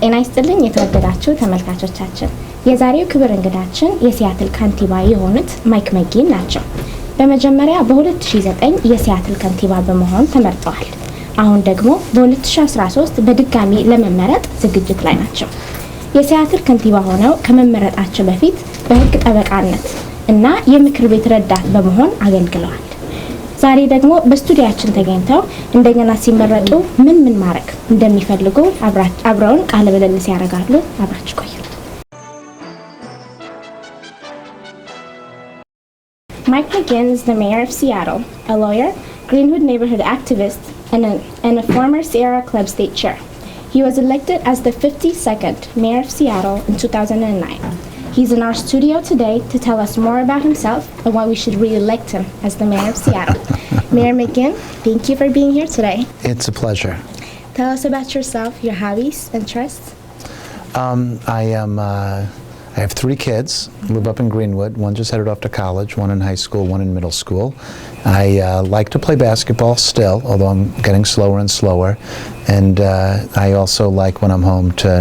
ጤና ይስጥልኝ የተወደዳችሁ ተመልካቾቻችን፣ የዛሬው ክብር እንግዳችን የሲያትል ከንቲባ የሆኑት ማይክ መጊን ናቸው። በመጀመሪያ በ2009 የሲያትል ከንቲባ በመሆን ተመርጠዋል። አሁን ደግሞ በ2013 በድጋሚ ለመመረጥ ዝግጅት ላይ ናቸው። የሲያትል ከንቲባ ሆነው ከመመረጣቸው በፊት በሕግ ጠበቃነት እና የምክር ቤት ረዳት በመሆን አገልግለዋል። ዛሬ ደግሞ በስቱዲያችን ተገኝተው እንደገና ሲመረጡ ምን ማድረግ እንደሚፈልጉ አብረውን ቃለ ምልልስ ያደርጋሉ። አብራችሁ ቆዩ። Mike McGinn is the mayor of Seattle, a lawyer, Greenwood neighborhood activist, and a former Sierra Club state chair. He was elected as the 52nd mayor of Seattle in 2009. He's in our studio today to tell us more about himself and why we should re-elect him as the mayor of Seattle. Mayor McGinn, thank you for being here today. It's a pleasure. Tell us about yourself, your hobbies, interests. I have 3 kids, live up in Greenwood. One just headed off to college, one in high school, one in middle school. I like to play basketball still, although I'm getting slower and slower. And I also like when I'm home to,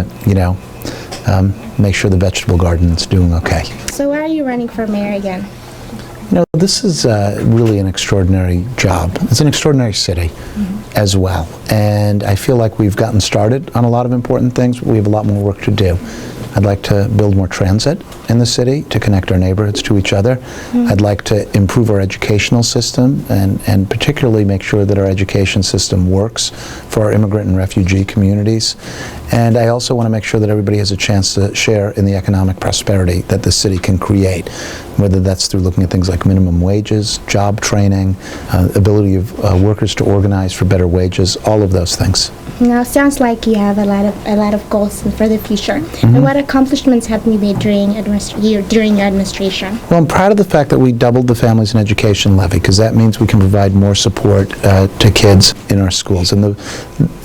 make sure the vegetable garden is doing okay. So why are you running for mayor again? This is really an extraordinary job. It's an extraordinary city as well. And I feel like we've gotten started on a lot of important things, but we have a lot more work to do. I'd like to build more transit in the city to connect our neighborhoods to each other. I'd like to improve our educational system and particularly make sure that our education system works for our immigrant and refugee communities. And I also want to make sure that everybody has a chance to share in the economic prosperity that the city can create, whether that's through looking at things like minimum wages, job training, ability of workers to organize for better wages, all of those things. Now, it sounds like you have a lot of goals for the future. And what accomplishments have you made during your administration? Well, I'm proud of the fact that we doubled the Families and Education Levy, because that means we can provide more support to kids in our schools. And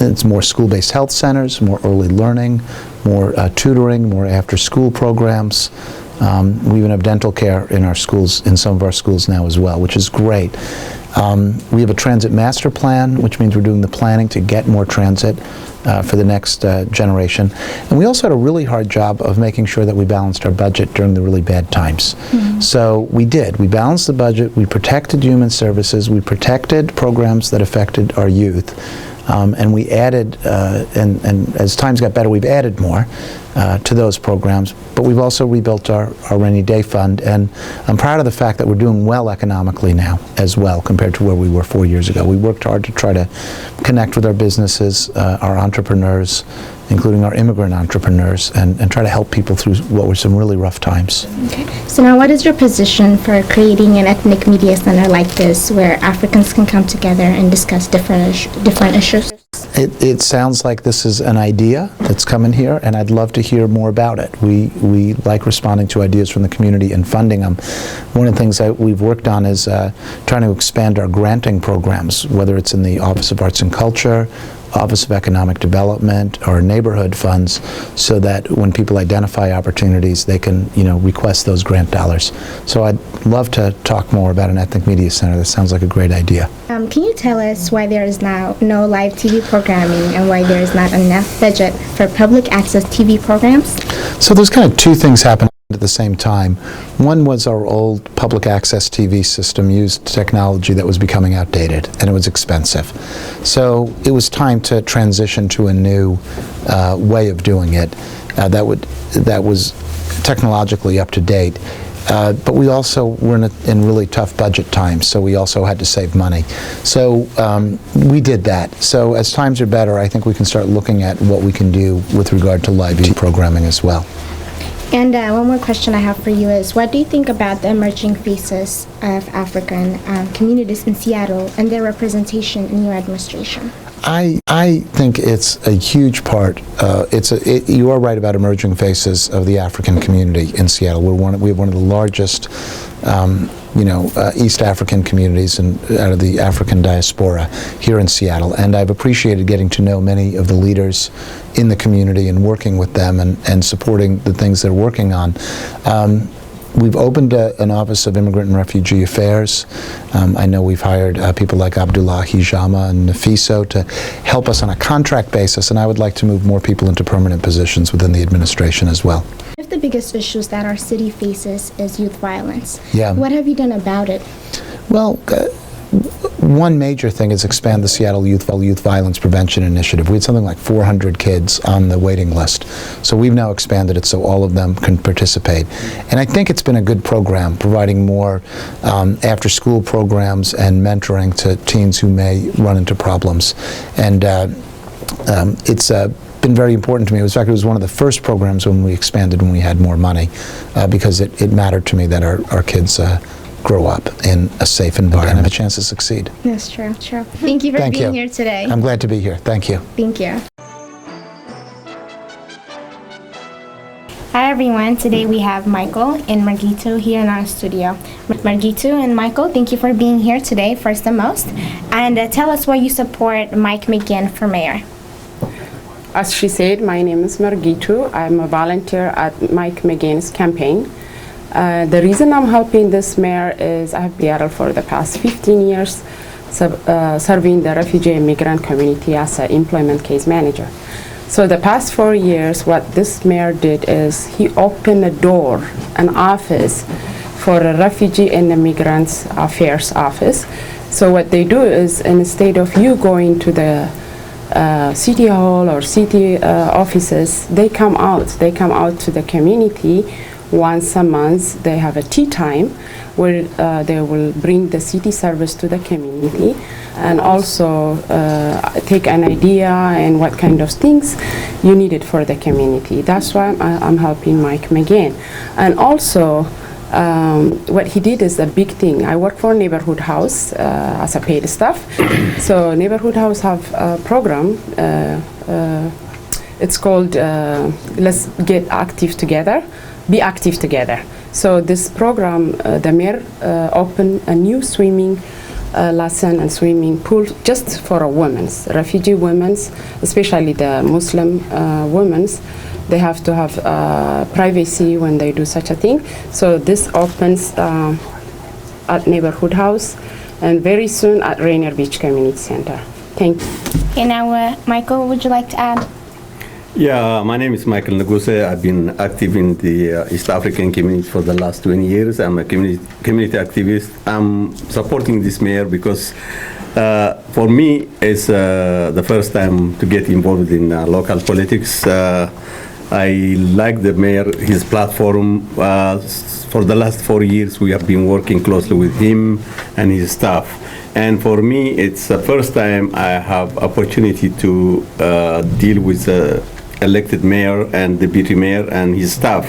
it's more school-based health centers, more early learning, more tutoring, more after-school programs. We even have dental care in our schools, in some of our schools now as well, which is great. We have a transit master plan, which means we're doing the planning to get more transit for the next generation. And we also had a really hard job of making sure that we balanced our budget during the really bad times. So we did. We balanced the budget, we protected human services, we protected programs that affected our youth. And we added, and as times got better, we've added more to those programs, but we've also rebuilt our rainy day fund, and I'm proud of the fact that we're doing well economically now as well compared to where we were 4 years ago. We worked hard to try to connect with our businesses, our entrepreneurs, including our immigrant entrepreneurs, and try to help people through what were some really rough times. Okay. So now what is your position for creating an ethnic media center like this where Africans can come together and discuss different issues? It sounds like this is an idea that's coming here, and I'd love to hear more about it. We like responding to ideas from the community and funding them. One of the things that we've worked on is trying to expand our granting programs, whether it's in the Office of Arts and Culture, Office of Economic Development, or neighborhood funds, so that when people identify opportunities, they can, request those grant dollars. So I'd love to talk more about an ethnic media center. That sounds like a great idea. Can you tell us why there is now no live TV programming and why there is not enough budget for public access TV programs? So there's kind of 2 things happening at the same time. One was our old public access TV system used technology that was becoming outdated, and it was expensive. So it was time to transition to a new way of doing it that was technologically up to date. But we also were in really tough budget times, so we also had to save money. So we did that. So as times are better, I think we can start looking at what we can do with regard to live programming as well. And one more question I have for you is, what do you think about the emerging faces of African communities in Seattle and their representation in your administration? I think it's a huge part. You are right about emerging faces of the African community in Seattle. We have one of the largest East African communities and out of the African diaspora here in Seattle, and I've appreciated getting to know many of the leaders in the community and working with them and supporting the things they're working on. We've opened an Office of Immigrant and Refugee Affairs. I know we've hired people like Abdullahi Jama and Nafiso to help us on a contract basis, and I would like to move more people into permanent positions within the administration as well. One of the biggest issues that our city faces is youth violence. Yeah. What have you done about it? Well, one major thing is expand the Seattle Youth Violence Prevention Initiative. We had something like 400 kids on the waiting list. So we've now expanded it so all of them can participate. And I think it's been a good program, providing more after-school programs and mentoring to teens who may run into problems. And it's been very important to me. In fact, it was one of the first programs when we expanded when we had more money, because it mattered to me that our kids grow up in a safe environment and have a chance to succeed. That's true. Thank you for being here today. I'm glad to be here. Thank you. Thank you. Hi everyone, today we have Michael and Margito here in our studio. Margito and Michael, thank you for being here today, first and most. And tell us why you support Mike McGinn for mayor. As she said, my name is Margito. I'm a volunteer at Mike McGinn's campaign. The reason I'm helping this mayor is I have been Seattle for the past 15 years, serving the refugee immigrant community as an employment case manager. So the past 4 years, what this mayor did is he opened a door, an office for a refugee and immigrants affairs office. So what they do is, instead of you going to the city hall or city offices, they come out to the community. Once a month, they have a tea time where they will bring the city service to the community and also take an idea and what kind of things you needed for the community. That's why I'm helping Mike McGinn. And also, what he did is a big thing. I work for Neighborhood House as a paid staff. So Neighborhood House have a program. It's called Let's Get Active Together. Be active together. So this program, the mayor opened a new swimming lesson and swimming pool just for women's, refugee women's, especially the Muslim women's. They have to have privacy when they do such a thing. So this opens at Neighborhood House and very soon at Rainier Beach Community Center. Thank you. Okay, now Michael, would you like to add? Yeah, my name is Michael Nkosi. I've been active in the East African community for the last 20 years. I'm a community activist. I'm supporting this mayor because for me it's the first time to get involved in local politics. I like the mayor, his platform. For the last 4 years we have been working closely with him and his staff. And for me, it's the first time I have opportunity to deal with the elected mayor and deputy mayor and his staff.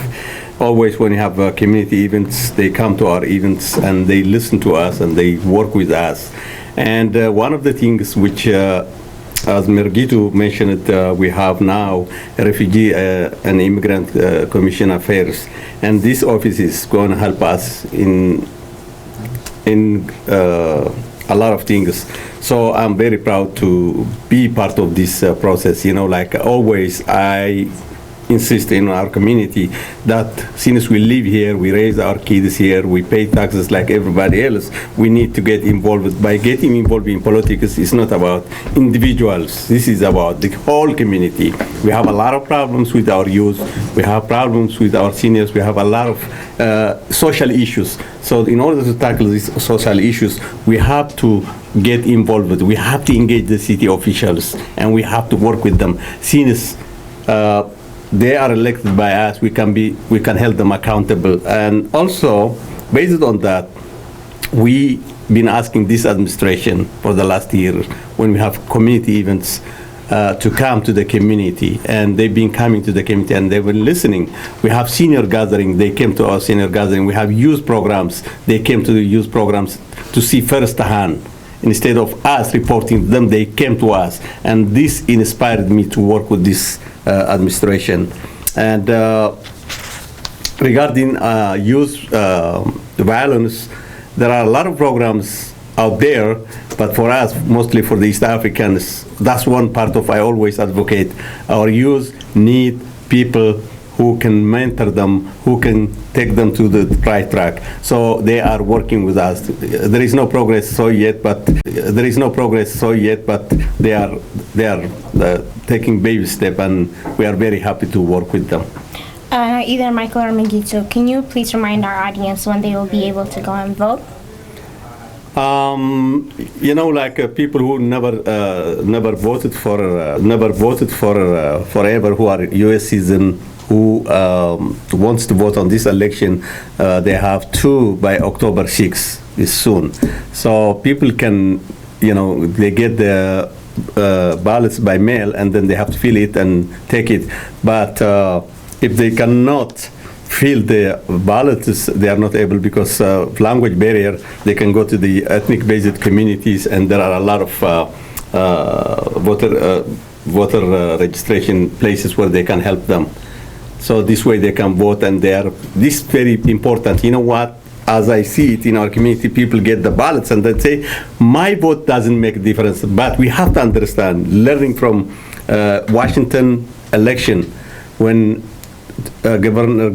Always when you have community events, they come to our events and they listen to us and they work with us. And one of the things which, as Margito mentioned, we have now a refugee and immigrant commission affairs. And this office is going to help us in a lot of things. So I'm very proud to be part of this process. You know, like always, I insist in our community that since we live here, we raise our kids here, we pay taxes like everybody else, we need to get involved. By getting involved in politics, it's not about individuals. This is about the whole community. We have a lot of problems with our youth. We have problems with our seniors. We have a lot of social issues. So in order to tackle these social issues, we have to get involved. We have to engage the city officials, and we have to work with them. Since they are elected by us, we can hold them accountable. And also, based on that, we've been asking this administration for the last year, when we have community events, to come to the community, and they've been coming to the community and they've been listening. We have senior gathering, they came to our senior gathering. We have youth programs, they came to the youth programs to see firsthand. Instead of us reporting to them, they came to us, and this inspired me to work with this administration. And regarding youth violence, there are a lot of programs out there, but for us, mostly for the East Africans, that's one part of I always advocate. Our youth need people who can mentor them, who can take them to the right track. So they are working with us. There is no progress so yet, but they are taking baby step, and we are very happy to work with them. Either Michael or Megito, can you please remind our audience when they will be able to go and vote? People who never voted for forever, who are U.S. citizens, who wants to vote on this election, they have to by October 6th, is soon. So people can, they get the ballots by mail, and then they have to fill it and take it. But if they cannot fill the ballots, they are not able, because of language barrier. They can go to the ethnic-based communities, and there are a lot of voter registration places where they can help them. So this way they can vote, and this is very important. You know what? As I see it in our community, people get the ballots and they say, my vote doesn't make a difference. But we have to understand, learning from Washington election, when Governor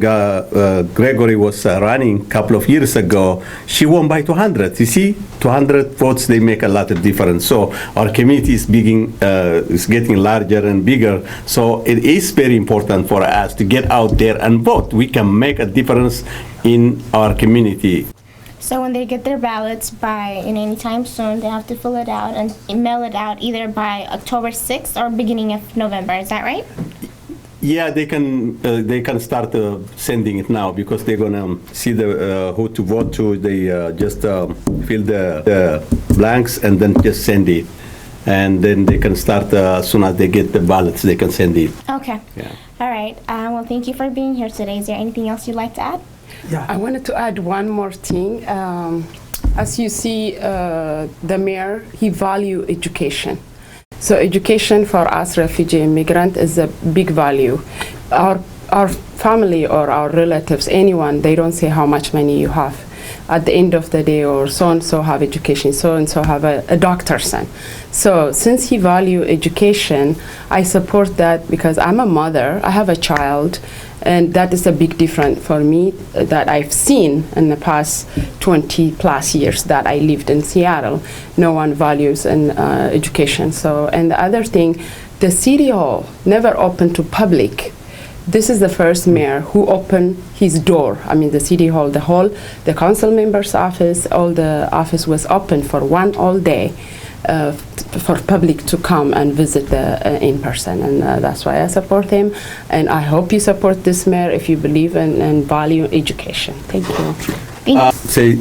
Gregory was running a couple of years ago, she won by 200. You see, 200 votes, they make a lot of difference. So our community is getting larger and bigger. So it is very important for us to get out there and vote. We can make a difference in our community. So when they get their ballots by any time soon, they have to fill it out and mail it out either by October 6th or beginning of November. Is that right? Yeah, they can start sending it now, because they're gonna see who to vote to. They just fill the blanks and then just send it, and then they can start as soon as they get the ballots. They can send it. Okay. Yeah. All right. Well, thank you for being here today. Is there anything else you'd like to add? Yeah, I wanted to add one more thing. As you see, the mayor, he value education. So education for us refugee immigrant is a big value. Our family or our relatives, anyone, they don't say how much money you have. At the end of the day, or so-and-so have education, so-and-so have a doctor's son. So since he value education, I support that, because I'm a mother, I have a child, and that is a big difference for me that I've seen in the past 20 plus years that I lived in Seattle. No one values education. So, and the other thing, the city hall never opened to public. This is the first mayor who opened his door. I mean, the city hall, the council member's office, all the office was open for all day for public to come and visit in person. And that's why I support him. And I hope you support this mayor if you believe in value education. Thank you.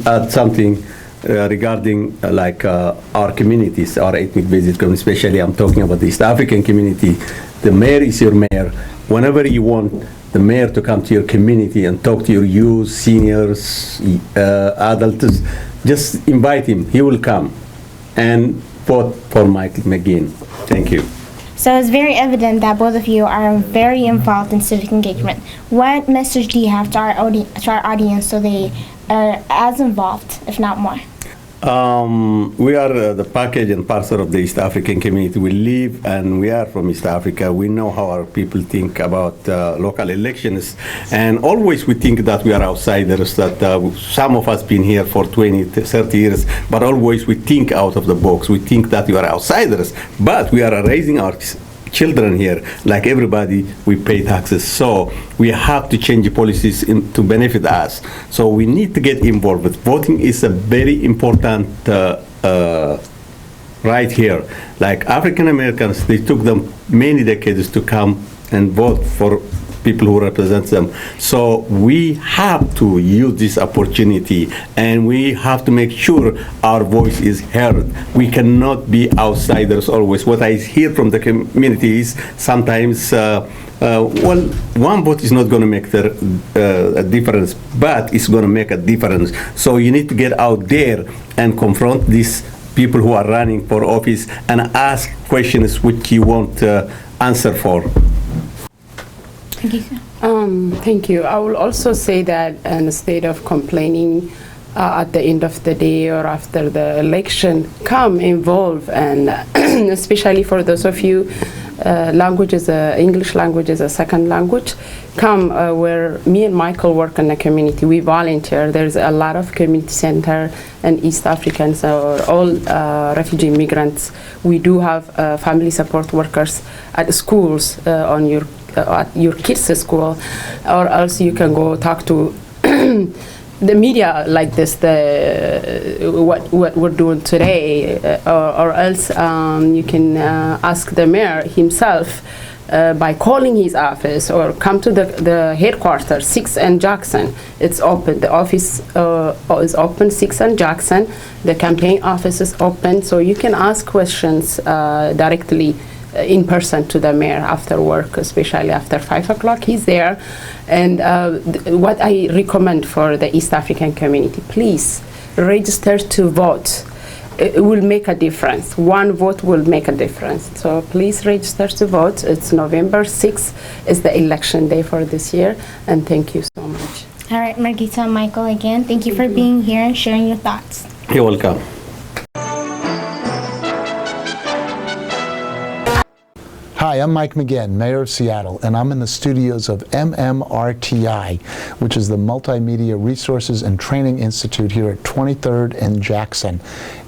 Add something regarding our communities, our ethnic-based community, especially I'm talking about the East African community. The mayor is your mayor. Whenever you want the mayor to come to your community and talk to your youth, seniors, adults, just invite him. He will come. And vote for Mike McGinn. Thank you. So it's very evident that both of you are very involved in civic engagement. What message do you have to our audience so they are as involved, if not more? We are the package and parcel of the East African community. We live and we are from East Africa. We know how our people think about local elections. And always we think that we are outsiders, that some of us been here for 20, 30 years, but always we think out of the box. We think that we are outsiders, but we are raising our children here. Like everybody, we pay taxes. So we have to change the policies to benefit us. So we need to get involved. But voting is a very important right here. Like African Americans, they took them many decades to come and vote for people who represent them. So we have to use this opportunity, and we have to make sure our voice is heard. We cannot be outsiders always. What I hear from the community is sometimes, well, one vote is not going to make a difference, but it's going to make a difference. So you need to get out there and confront these people who are running for office and ask questions which you want answer for. Thank you. I will also say that instead of complaining at the end of the day or after the election, come involve, and especially for those of you language is English language is a second language. Come where me and Michael work in the community. We volunteer. There's a lot of community center and East Africans or all refugee immigrants. We do have family support workers at schools on at your kids' school, or else you can go talk to the media like this, what we're doing today, or else you can ask the mayor himself by calling his office, or come to the headquarters, 6 and Jackson. It's open. The office is open, 6 and Jackson. The campaign office is open, so you can ask questions directly in person to the mayor after work, especially after 5 o'clock. He's there. And what I recommend for the East African community, please register to vote. It will make a difference. One vote will make a difference. So please register to vote. It's November 6th is the election day for this year. And thank you so much. All right, Margita and Michael, again, thank you for being here and sharing your thoughts. You're welcome. Hi, I'm Mike McGinn, Mayor of Seattle, and I'm in the studios of MMRTI, which is the Multimedia Resources and Training Institute here at 23rd and Jackson.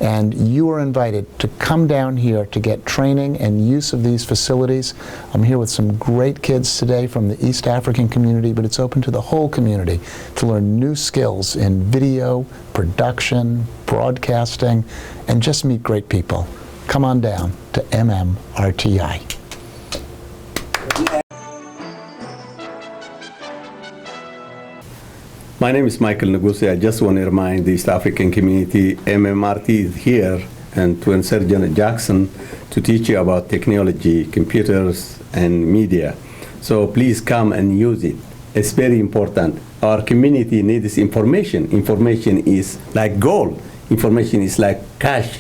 And you are invited to come down here to get training and use of these facilities. I'm here with some great kids today from the East African community, but it's open to the whole community to learn new skills in video, production, broadcasting, and just meet great people. Come on down to MMRTI. My name is Michael Nkosi. I just want to remind the East African community, MMRT is here and to Insurgent Jackson to teach you about technology, computers, and media. So please come and use it. It's very important. Our community needs information. Information is like gold. Information is like cash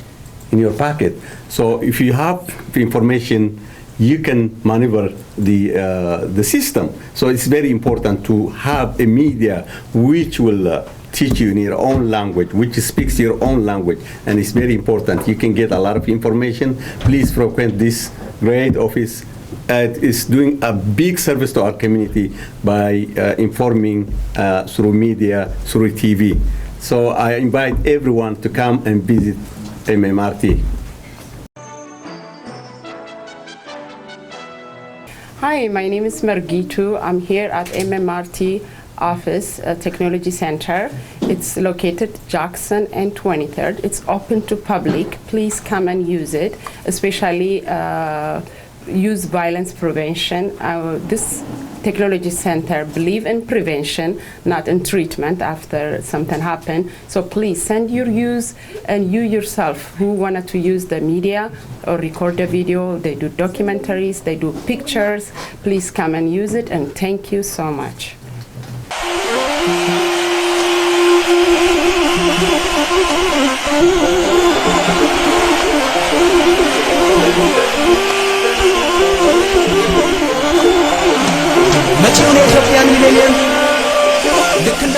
in your pocket. So if you have the information, you can maneuver the system. So it's very important to have a media which will teach you in your own language, which speaks your own language, and it's very important. You can get a lot of information. Please frequent this great office. It is doing a big service to our community by informing through media, through TV. So I invite everyone to come and visit MMRT. Hi, my name is Margitu. I'm here at MMRT office, Technology Center. It's located Jackson and 23rd. It's open to public. Please come and use it, especially use violence prevention. This Technology Center believe in prevention, not in treatment after something happened. So please send your use, and you yourself who wanted to use the media or record a video, they do documentaries, they do pictures, please come and use it, and thank you so much. መጪውን የኢትዮጵያን ሚሌኒየም ልክ እንደ